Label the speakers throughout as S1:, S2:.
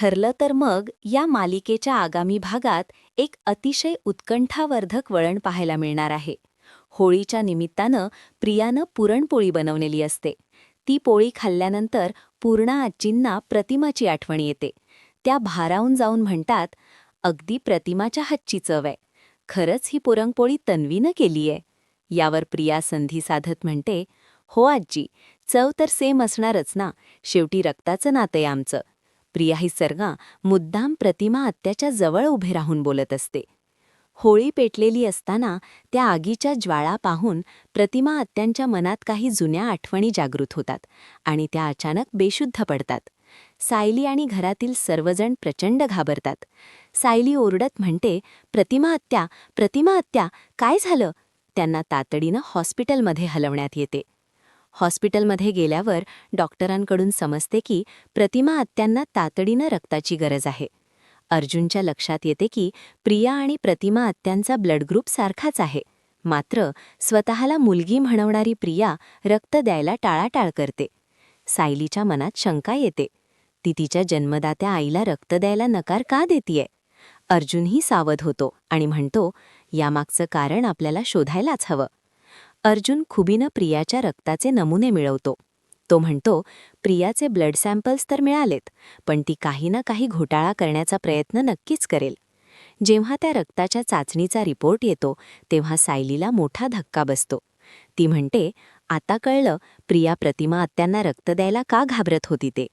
S1: ठरलं तर मग या मालिकेच्या आगामी भागात एक अतिशय उत्कंठावर्धक वळण पाहायला मिळणार आहे. होळीच्या निमित्तानं प्रियानं पुरणपोळी बनवलेली असते. ती पोळी खाल्ल्यानंतर पूर्णा आजींना प्रतिमाची आठवण येते. त्या भारावून जाऊन म्हणतात, अगदी प्रतिमाच्या हातची चव आहे. खरंच ही पुरणपोळी तन्वीनं केलीये. यावर प्रिया संधी साधत म्हणते, हो आजी, चव तर सेम असणारच ना, शेवटी रक्ताचं नातं आहे आमचं. प्रिया ही सर्गा मुद्दाम प्रतिमा आत्याच्या जवळ उभे राहून बोलत असते. होळी पेटलेली असताना त्या आगीच्या ज्वाळा पाहून प्रतिमा आत्यांच्या मनात काही जुन्या आठवणी जागृत होतात आणि त्या अचानक बेशुद्ध पडतात. सायली आणि घरातील सर्वजण प्रचंड घाबरतात. सायली ओरडत म्हणते, प्रतिमा आत्या, काय झालं? त्यांना तातडीनं हॉस्पिटलमध्ये हलवण्यात येते. हॉस्पिटलमध्ये गेल्यावर डॉक्टरांकडून समजते की प्रतिमा आत्यांना तातडीनं रक्ताची गरज आहे. अर्जुनच्या लक्षात येते की प्रिया आणि प्रतिमा आत्यांचा ब्लड ग्रुप सारखाच आहे. मात्र स्वतःला मुलगी म्हणवणारी प्रिया रक्त द्यायला टाळाटाळ करते. सायलीच्या मनात शंका येते. ती तिच्या जन्मदात्या आईला रक्त द्यायला नकार का देतीये? अर्जुनही सावध होतो आणि म्हणतो, यामागचं कारण आपल्याला शोधायलाच हवं. अर्जुन खुबीनं प्रियाच्या रक्ताचे नमुने मिळवतो. तो म्हणतो, प्रियाचे ब्लड सॅम्पल्स तर मिळालेत, पण ती काही ना काही घोटाळा करण्याचा प्रयत्न नक्कीच करेल. जेव्हा त्या रक्ताच्या चाचणीचा रिपोर्ट येतो तेव्हा सायलीला मोठा धक्का बसतो. ती म्हणते, आता कळलं प्रिया प्रतिमा आत्यांना रक्त द्यायला का घाबरत होती ते.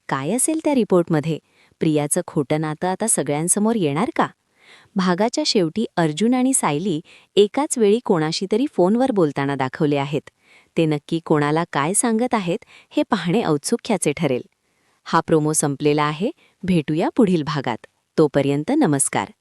S1: काय असेल त्या रिपोर्टमध्ये? प्रियाचं खोटं नातं आता सगळ्यांसमोर येणार का? भागाच्या शेवटी अर्जुन आणि सायली एकाच वेळी कोणाशी तरी फोनवर बोलताना दाखवले आहेत. ते नक्की कोणाला काय सांगत आहेत हे पाहणे औत्सुक्याचे ठरेल. हा प्रोमो संपलेला आहे. भेटूया पुढील भागात. तोपर्यंत नमस्कार.